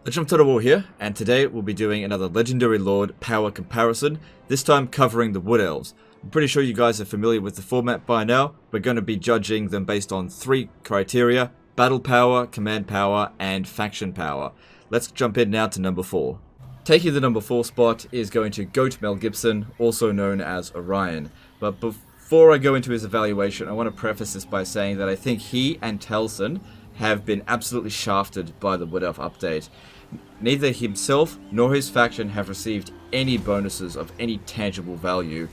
The Jump Total War here, and today we'll be doing another Legendary Lord power comparison, this time covering the Wood Elves. I'm pretty sure you guys are familiar with the format by now. We're going to be judging them based on 3 criteria: battle power, command power, and faction power. Let's jump in now to number 4. Taking the number 4 spot is going to Goat Mel Gibson, also known as Orion. But before I go into his evaluation, I want to preface this by saying that I think he and Telson have been absolutely shafted by the Wood Elf update. Neither himself nor his faction have received any bonuses of any tangible value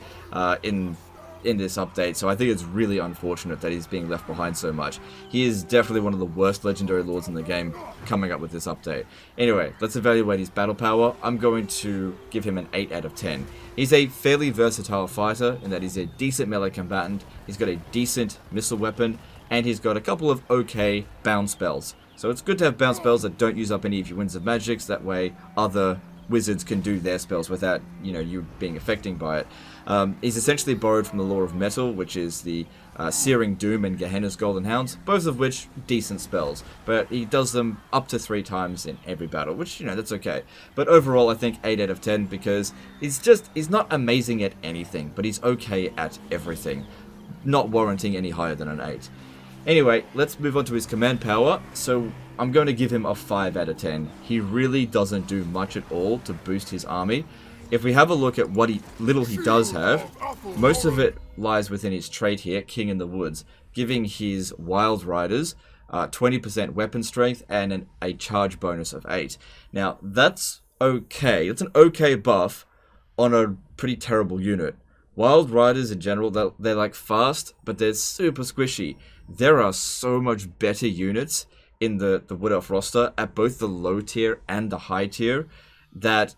in this update, so I think it's really unfortunate that he's being left behind so much. He is definitely one of the worst Legendary Lords in the game coming up with this update. Anyway, let's evaluate his battle power. I'm going to give him an 8 out of 10. He's a fairly versatile fighter in that he's a decent melee combatant, he's got a decent missile weapon, and he's got a couple of okay bound spells. So it's good to have bound spells that don't use up any of your Winds of Magics, that way other wizards can do their spells without, you being affected by it. He's essentially borrowed from the Law of Metal, which is the Searing Doom and Gehenna's Golden Hounds, both of which decent spells, but he does them up to 3 times in every battle, which, that's okay. But overall, I think 8 out of 10, because he's not amazing at anything, but he's okay at everything, not warranting any higher than an 8. Anyway, let's move on to his command power. So I'm going to give him a 5 out of 10. He really doesn't do much at all to boost his army. If we have a look at what little he does have, most of it lies within his trait here, King in the Woods, giving his Wild Riders 20% weapon strength and a charge bonus of 8. Now, that's okay. It's an okay buff on a pretty terrible unit. Wild Riders in general, they're like fast, but they're super squishy. There are so much better units in the Wood Elf roster at both the low tier and the high tier that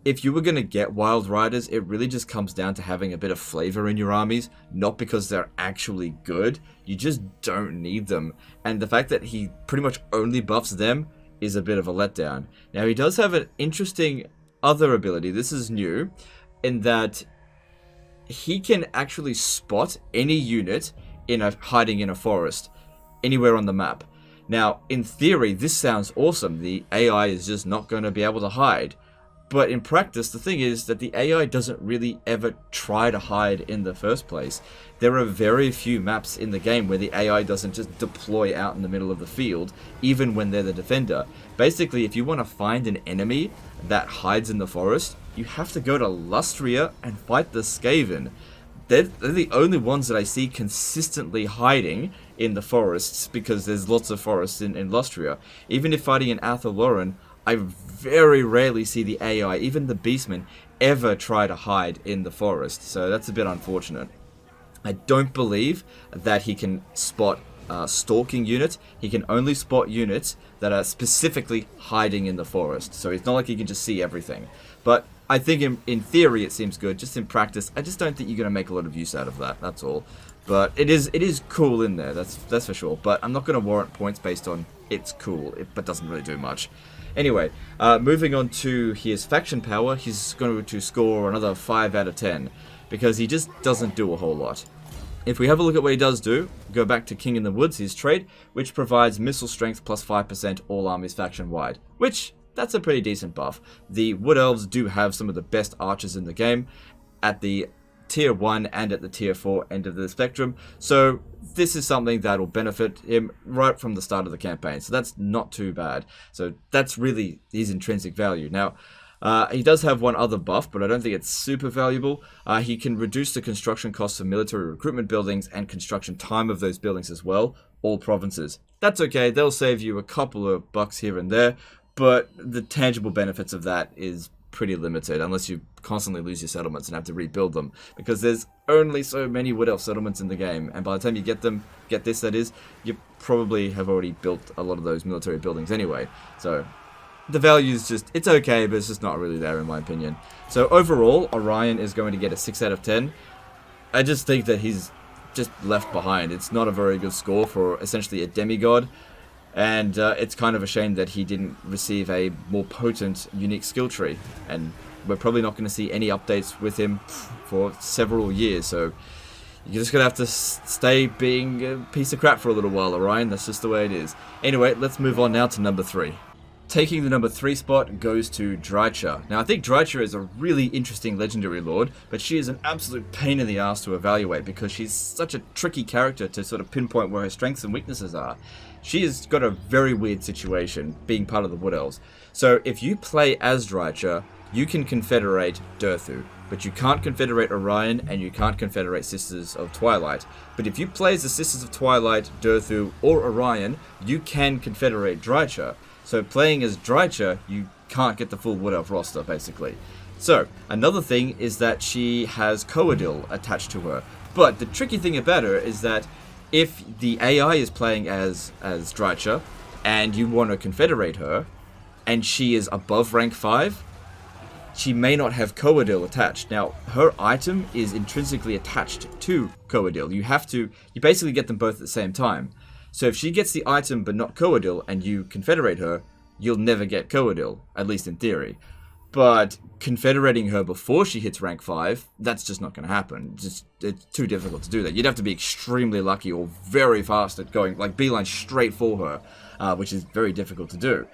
if you were going to get Wild Riders, it really just comes down to having a bit of flavor in your armies, not because they're actually good. You just don't need them. And the fact that he pretty much only buffs them is a bit of a letdown. Now, he does have an interesting other ability. This is new, in that he can actually spot any unit hiding in a forest anywhere on the map. Now, in theory, this sounds awesome. The AI is just not going to be able to hide. But in practice, the thing is that the AI doesn't really ever try to hide in the first place. There are very few maps in the game where the AI doesn't just deploy out in the middle of the field, even when they're the defender. Basically, if you want to find an enemy that hides in the forest, you have to go to Lustria and fight the Skaven. They're the only ones that I see consistently hiding in the forests, because there's lots of forests in Lustria. Even if fighting in Athel-Loren, I very rarely see the AI, even the Beastmen, ever try to hide in the forest. So that's a bit unfortunate. I don't believe that he can spot stalking units. He can only spot units that are specifically hiding in the forest. So it's not like he can just see everything. But I think in theory it seems good. Just in practice, I just don't think you're going to make a lot of use out of that. That's all. But it is cool in there. That's for sure. But I'm not going to warrant points based on it's cool, but doesn't really do much. Anyway, moving on to his faction power, he's going to score another 5 out of 10 because he just doesn't do a whole lot. If we have a look at what he does do, go back to King in the Woods, his trait, which provides missile strength plus 5% all armies faction wide, which that's a pretty decent buff. The Wood Elves do have some of the best archers in the game at the tier 1 and at the tier 4 end of the spectrum, so this is something that will benefit him right from the start of the campaign, so that's not too bad. So that's really his intrinsic value. Now, he does have one other buff, but I don't think it's super valuable. He can reduce the construction costs of military recruitment buildings and construction time of those buildings as well, all provinces. That's okay, they'll save you a couple of bucks here and there, but the tangible benefits of that is pretty limited unless you constantly lose your settlements and have to rebuild them, because there's only so many Wood Elf settlements in the game, and by the time you get this, that is, you probably have already built a lot of those military buildings anyway. So the value is just, it's okay, but it's just not really there in my opinion. So overall, Orion is going to get a 6 out of 10. I just think that he's just left behind. It's not a very good score for essentially a demigod. And it's kind of a shame that he didn't receive a more potent, unique skill tree. And we're probably not going to see any updates with him for several years. So you're just going to have to stay being a piece of crap for a little while, Orion. That's just the way it is. Anyway, let's move on now to number 3. taking the number 3 spot goes to Dreicher. Now, I think Dreicher is a really interesting legendary lord, but she is an absolute pain in the ass to evaluate because she's such a tricky character to sort of pinpoint where her strengths and weaknesses are. She has got a very weird situation being part of the Wood Elves. So if you play as Dreicher, you can confederate dirthu, but you can't confederate Orion and you can't confederate Sisters of Twilight. But if you play as the Sisters of Twilight, dirthu, or Orion, you can confederate Dreicher. So playing as Dreicher, you can't get the full Wood Elf roster, basically. So, another thing is that she has Coadil attached to her. But the tricky thing about her is that if the AI is playing as Dreicher, and you want to confederate her, and she is above rank 5, she may not have Coadil attached. Now, her item is intrinsically attached to Coadil. You basically get them both at the same time. So if she gets the item but not Coadil and you confederate her, you'll never get Coadil, at least in theory. But confederating her before she hits rank 5, that's just not going to happen. It's too difficult to do that. You'd have to be extremely lucky or very fast at going, like, beeline straight for her, which is very difficult to do.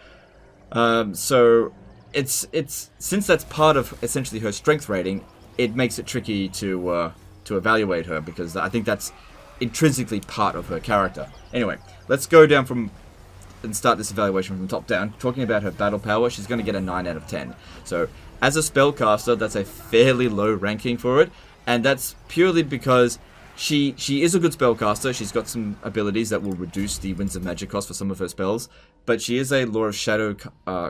So it's since that's part of essentially her strength rating, it makes it tricky to evaluate her, because I think that's intrinsically part of her character. Anyway, let's go down and start this evaluation from the top down. Talking about her battle power, she's going to get a 9 out of 10. So, as a spellcaster, that's a fairly low ranking for it, and that's purely because she is a good spellcaster. She's got some abilities that will reduce the Winds of Magic cost for some of her spells, but she is a Lore of Shadow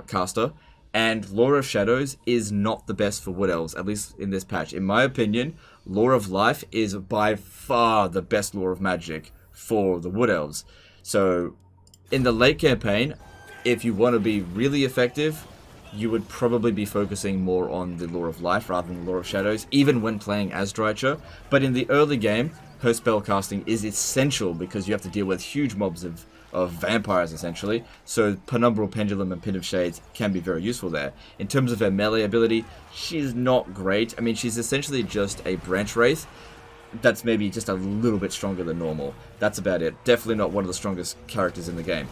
caster, and Lore of Shadows is not the best for Wood Elves, at least in this patch. In my opinion, Lore of Life is by far the best Lore of Magic for the Wood Elves. So, in the late campaign, if you want to be really effective, you would probably be focusing more on the Lore of Life rather than the Lore of Shadows, even when playing as Dreicher. But in the early game, her spellcasting is essential because you have to deal with huge mobs of vampires, essentially. So Penumbral Pendulum and Pin of Shades can be very useful there. In terms of her melee ability, she's not great. I mean, she's essentially just a Branch Wraith that's maybe just a little bit stronger than normal. That's about it. Definitely not one of the strongest characters in the game.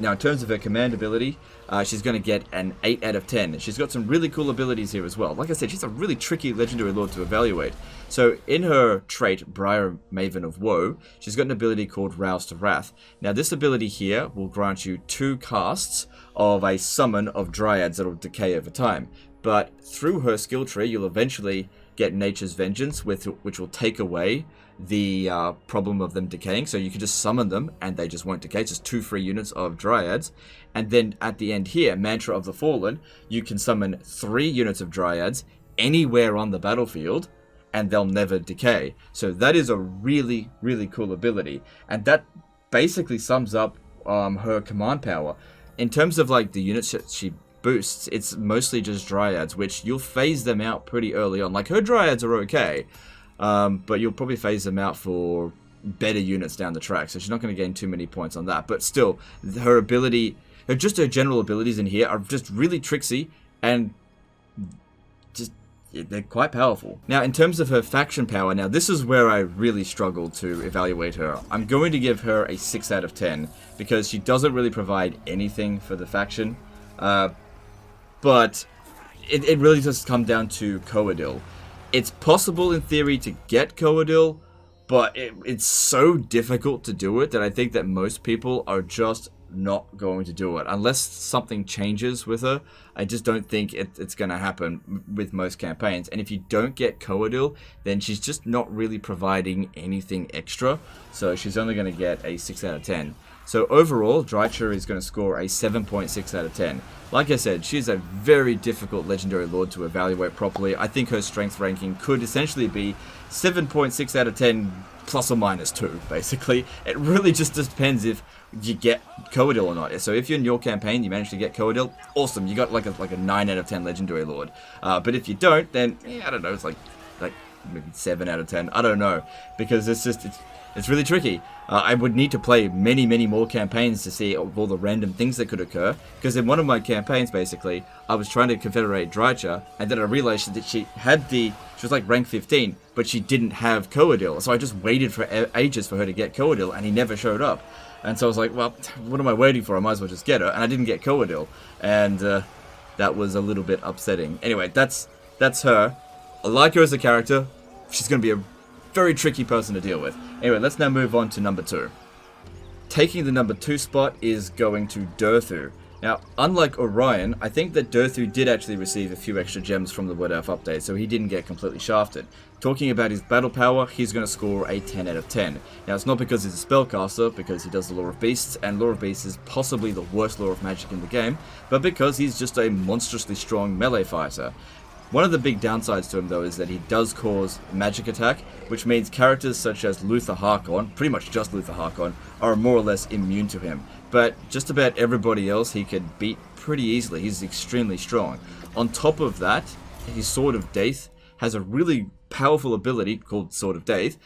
Now, in terms of her command ability, she's going to get an 8 out of 10. She's got some really cool abilities here as well. Like I said, she's a really tricky legendary lord to evaluate. So, in her trait, Briar Maven of Woe, she's got an ability called Rouse to Wrath. Now, this ability here will grant you 2 casts of a summon of dryads that will decay over time. But through her skill tree, you'll eventually get Nature's Vengeance, which will take away the problem of them decaying. So you can just summon them and they just won't decay. It's just 2 free units of dryads. And then at the end here, Mantra of the Fallen, you can summon 3 units of dryads anywhere on the battlefield and they'll never decay. So that is a really, really cool ability. And that basically sums up her command power. In terms of like the units that she boosts, it's mostly just dryads, which you'll phase them out pretty early on. Like, her dryads are okay, but you'll probably phase them out for better units down the track, so she's not going to gain too many points on that. But still, her ability, just her general abilities in here are just really tricksy, and just, they're quite powerful. Now, in terms of her faction power, now this is where I really struggled to evaluate her. I'm going to give her a 6 out of 10, because she doesn't really provide anything for the faction. But it really does come down to Coadil. It's possible in theory to get Coadil, but it's so difficult to do it that I think that most people are just not going to do it. Unless something changes with her, I just don't think it's going to happen with most campaigns. And if you don't get Coadil, then she's just not really providing anything extra. So she's only going to get a 6 out of 10. So overall, Dreicher is going to score a 7.6 out of 10. Like I said, she's a very difficult legendary lord to evaluate properly. I think her strength ranking could essentially be 7.6 out of 10 plus or minus 2, basically. It really just depends if you get Coadil or not. So if you're in your campaign, you manage to get Coadil, awesome, you got like a 9 out of 10 legendary lord. But if you don't, then, I don't know, it's like maybe 7 out of 10, I don't know. Because it's really tricky. I would need to play many, many more campaigns to see all the random things that could occur. Because in one of my campaigns, basically, I was trying to confederate Dreicher, and then I realized that she was like rank 15, but she didn't have Coadil. So I just waited for ages for her to get Coadil, and he never showed up. And so I was like, well, what am I waiting for? I might as well just get her. And I didn't get Coadil. And that was a little bit upsetting. Anyway, that's her. I like her as a character. She's going to be a very tricky person to deal with. Anyway, let's now move on to number 2. Taking the number 2 spot is going to Dirthu. Now, unlike Orion, I think that Dirthu did actually receive a few extra gems from the Wood Elf update, so he didn't get completely shafted. Talking about his battle power, he's going to score a 10 out of 10. Now, it's not because he's a spellcaster, because he does the Lore of Beasts, and Lore of Beasts is possibly the worst Lore of Magic in the game, but because he's just a monstrously strong melee fighter. One of the big downsides to him, though, is that he does cause magic attack, which means characters such as Luther Harkon, pretty much just Luther Harkon, are more or less immune to him. But just about everybody else he could beat pretty easily. He's extremely strong. On top of that, his Sword of Death has a really powerful ability called Sword of Death,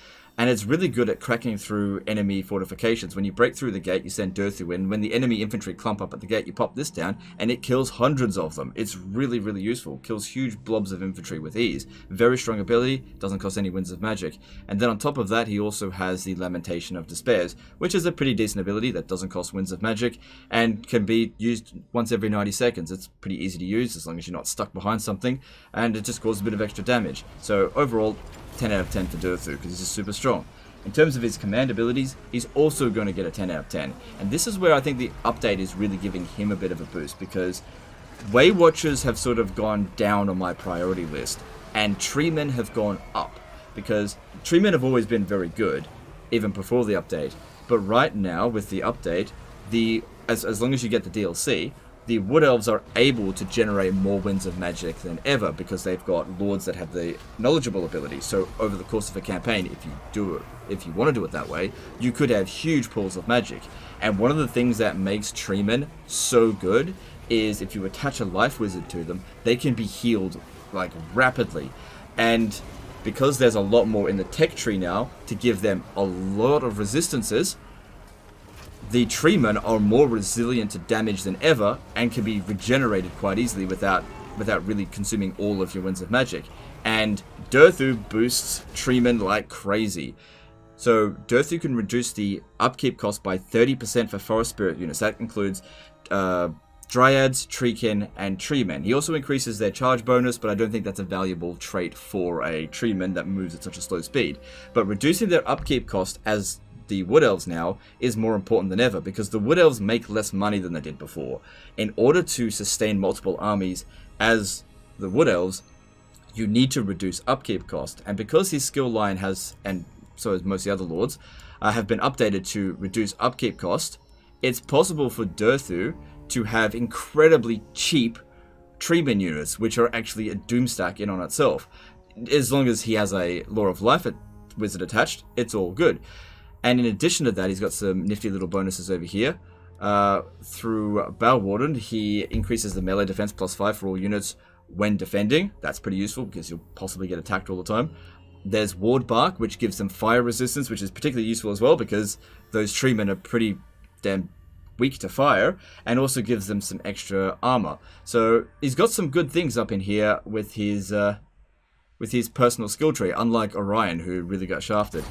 and it's really good at cracking through enemy fortifications. When you break through the gate, you send Dirthu in. When the enemy infantry clump up at the gate, you pop this down, and it kills hundreds of them. It's really, really useful. Kills huge blobs of infantry with ease. Very strong ability, doesn't cost any Winds of Magic. And then on top of that, he also has the Lamentation of Despairs, which is a pretty decent ability that doesn't cost Winds of Magic, and can be used once every 90 seconds. It's pretty easy to use, as long as you're not stuck behind something, and it just causes a bit of extra damage. So overall, 10 out of 10 for Dirthu, because he's just super strong. In terms of his command abilities, he's also going to get a 10 out of 10. And this is where I think the update is really giving him a bit of a boost, because Way Watchers have sort of gone down on my priority list, and Treemen have gone up, because Treemen have always been very good, even before the update. But right now, with the update, as long as you get the DLC, the Wood Elves are able to generate more Winds of Magic than ever, because they've got Lords that have the knowledgeable ability. So over the course of a campaign, if you want to do it that way, you could have huge pools of magic. And one of the things that makes Treemen so good is if you attach a Life Wizard to them, they can be healed like rapidly. And because there's a lot more in the tech tree now to give them a lot of resistances, the Treemen are more resilient to damage than ever and can be regenerated quite easily without really consuming all of your Winds of Magic. And Dirthu boosts Treemen like crazy. So Dirthu can reduce the upkeep cost by 30% for Forest Spirit units. That includes Dryads, Treekin, and Treemen. He also increases their charge bonus, but I don't think that's a valuable trait for a Treeman that moves at such a slow speed. But reducing their upkeep cost as the Wood Elves now is more important than ever, because the Wood Elves make less money than they did before. In order to sustain multiple armies as the Wood Elves, you need to reduce upkeep cost. And because his skill line has, and so as most of the other Lords, have been updated to reduce upkeep cost, it's possible for Dirthu to have incredibly cheap Treeman units, which are actually a Doomstack in on itself. As long as he has a Lore of Life wizard attached, it's all good. And in addition to that, he's got some nifty little bonuses over here. Through Balwarden, he increases the melee defense +5 for all units when defending. That's pretty useful, because you'll possibly get attacked all the time. There's Ward Bark, which gives them fire resistance, which is particularly useful as well, because those Treemen are pretty damn weak to fire, and also gives them some extra armor. So he's got some good things up in here with his personal skill tree, unlike Orion, who really got shafted.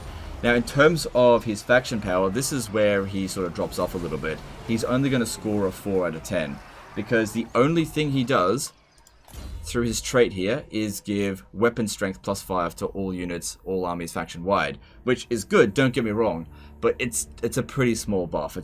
Now, in terms of his faction power, this is where he sort of drops off a little bit. He's only going to score a 4 out of 10, because the only thing he does through his trait here is give weapon strength +5 to all units, all armies faction-wide, which is good, don't get me wrong, but it's a pretty small buff.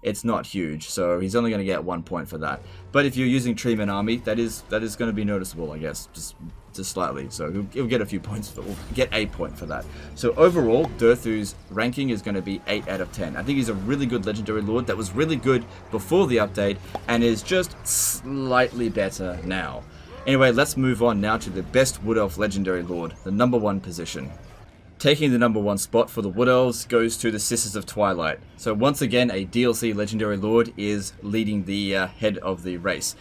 It's not huge, so he's only going to get 1 point for that. But if you're using Treeman army, that is going to be noticeable, I guess, just slightly. So he'll get a few points, we'll get a point for that. So overall, Dirthu's ranking is going to be 8 out of 10. I think he's a really good Legendary Lord that was really good before the update and is just slightly better now. Anyway, let's move on now to the best Wood Elf Legendary Lord, the #1 position. Taking the #1 spot for the Wood Elves goes to the Sisters of Twilight. So once again, a DLC Legendary Lord is leading the head of the race.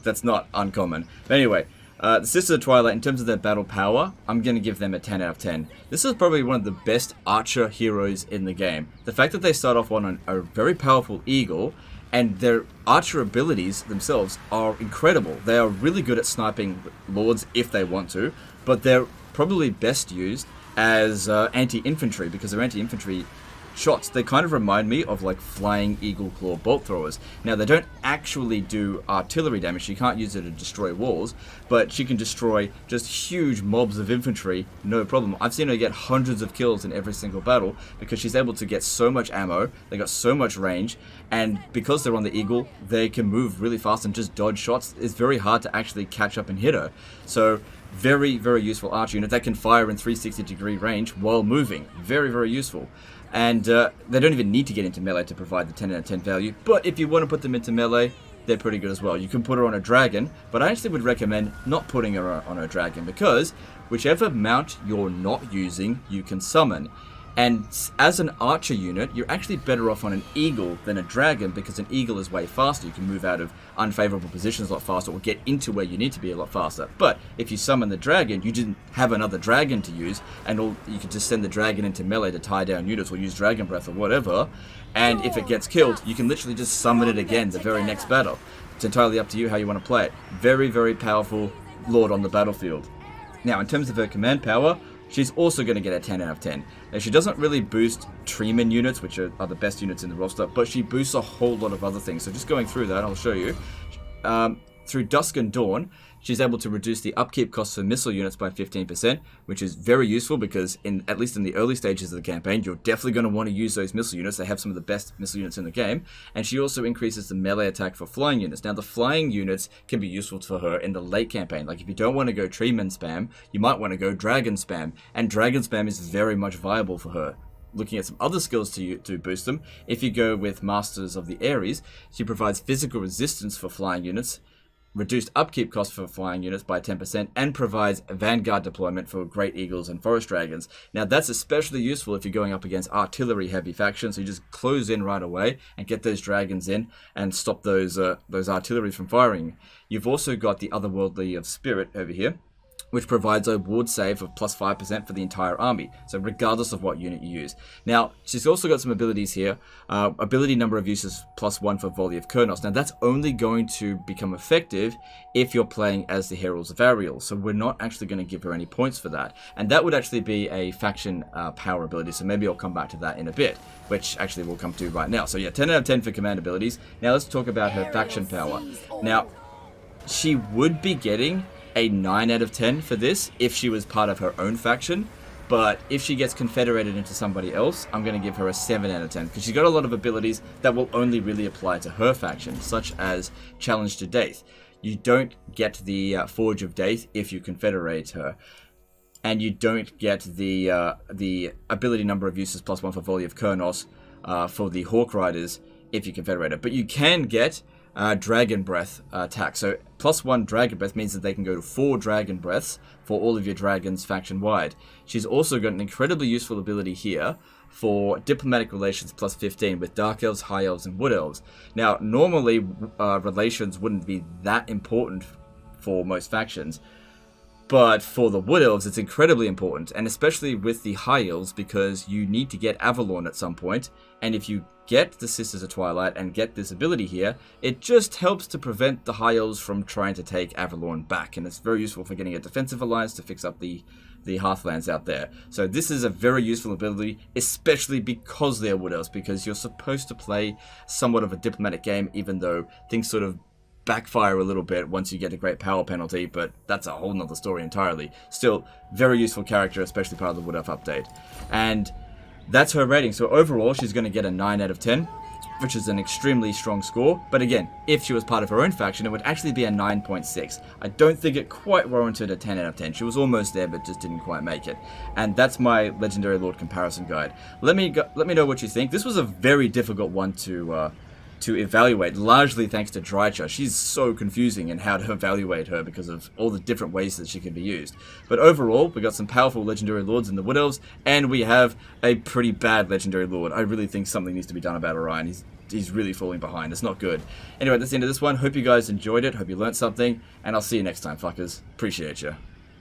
That's not uncommon. But anyway, the Sisters of Twilight, in terms of their battle power, I'm going to give them a 10 out of 10. This is probably one of the best archer heroes in the game. The fact that they start off on a very powerful eagle, and their archer abilities themselves are incredible. They are really good at sniping lords if they want to, but they're probably best used as anti-infantry, because their anti-infantry shots. They kind of remind me of like flying eagle claw bolt throwers. Now they don't actually do artillery damage. She can't use it to destroy walls, but she can destroy just huge mobs of infantry, no problem. I've seen her get hundreds of kills in every single battle because she's able to get so much ammo. They got so much range, and because they're on the eagle, they can move really fast and just dodge shots. It's very hard to actually catch up and hit her. So very, very useful archer unit that can fire in 360-degree range while moving. Very, very useful. And they don't even need to get into melee to provide the 10 out of 10 value, but if you want to put them into melee, they're pretty good as well. You can put her on a dragon, but I actually would recommend not putting her on a dragon because whichever mount you're not using, you can summon. And as an archer unit, you're actually better off on an eagle than a dragon because an eagle is way faster. You can move out of unfavorable positions a lot faster or get into where you need to be a lot faster. But if you summon the dragon, you didn't have another dragon to use, and you could just send the dragon into melee to tie down units or use dragon breath or whatever. And if it gets killed, you can literally just summon it again the very next battle. It's entirely up to you how you want to play it. Very, very powerful lord on the battlefield. Now, in terms of her command power, she's also going to get a 10 out of 10. Now, she doesn't really boost Treeman units, which are the best units in the roster, but she boosts a whole lot of other things. So just going through that, I'll show you. Through Dusk and Dawn, she's able to reduce the upkeep costs for missile units by 15%, which is very useful because, at least in the early stages of the campaign, you're definitely going to want to use those missile units. They have some of the best missile units in the game. And she also increases the melee attack for flying units. Now, the flying units can be useful for her in the late campaign. Like, if you don't want to go Treeman spam, you might want to go Dragon spam. And Dragon spam is very much viable for her. Looking at some other skills to boost them, if you go with Masters of the Ares, she provides physical resistance for flying units, reduced upkeep costs for flying units by 10%, and provides vanguard deployment for Great Eagles and Forest Dragons. Now, that's especially useful if you're going up against artillery-heavy factions, so you just close in right away and get those dragons in and stop those artillery from firing. You've also got the Otherworldly of Spirit over here, which provides a ward save of plus 5% for the entire army, so regardless of what unit you use. Now, she's also got some abilities here. Ability number of uses plus 1 for Volley of Kurnos. Now, that's only going to become effective if you're playing as the Heralds of Ariel, so we're not actually going to give her any points for that. And that would actually be a faction power ability, so maybe I'll come back to that in a bit, which actually we'll come to right now. So yeah, 10 out of 10 for command abilities. Now, let's talk about her faction power. Now, she would be getting a 9 out of 10 for this if she was part of her own faction, but if she gets confederated into somebody else, I'm going to give her a 7 out of 10 because she's got a lot of abilities that will only really apply to her faction, such as Challenge to Death. You don't get the Forge of Death if you confederate her, and you don't get the ability number of uses plus 1 for Volley of Kurnos for the Hawk Riders if you confederate her, but you can get Dragon Breath attack. So plus 1 Dragon Breath means that they can go to 4 Dragon Breaths for all of your dragons faction wide. She's also got an incredibly useful ability here for Diplomatic Relations plus 15 with Dark Elves, High Elves, and Wood Elves. Now, normally relations wouldn't be that important for most factions, but for the Wood Elves, it's incredibly important, and especially with the High Elves, because you need to get Avalon at some point, and if you get the Sisters of Twilight and get this ability here, it just helps to prevent the High Elves from trying to take Avalon back, and it's very useful for getting a defensive alliance to fix up the Hearthlands out there. So this is a very useful ability, especially because they're Wood Elves, because you're supposed to play somewhat of a diplomatic game, even though things sort of backfire a little bit once you get a great power penalty, but that's a whole nother story entirely. Still, very useful character, especially part of the Wood Elf update. And that's her rating. So overall, she's going to get a 9 out of 10, which is an extremely strong score. But again, if she was part of her own faction, it would actually be a 9.6. I don't think it quite warranted a 10 out of 10. She was almost there, but just didn't quite make it. And that's my Legendary Lord comparison guide. Let me know what you think. This was a very difficult one to evaluate, largely thanks to Dreicher. She's so confusing in how to evaluate her because of all the different ways that she can be used. But overall, we got some powerful Legendary Lords in the Wood Elves, and we have a pretty bad Legendary Lord. I really think something needs to be done about Orion. He's really falling behind. It's not good. Anyway, that's the end of this one. Hope you guys enjoyed it. Hope you learned something, and I'll see you next time, fuckers. Appreciate you.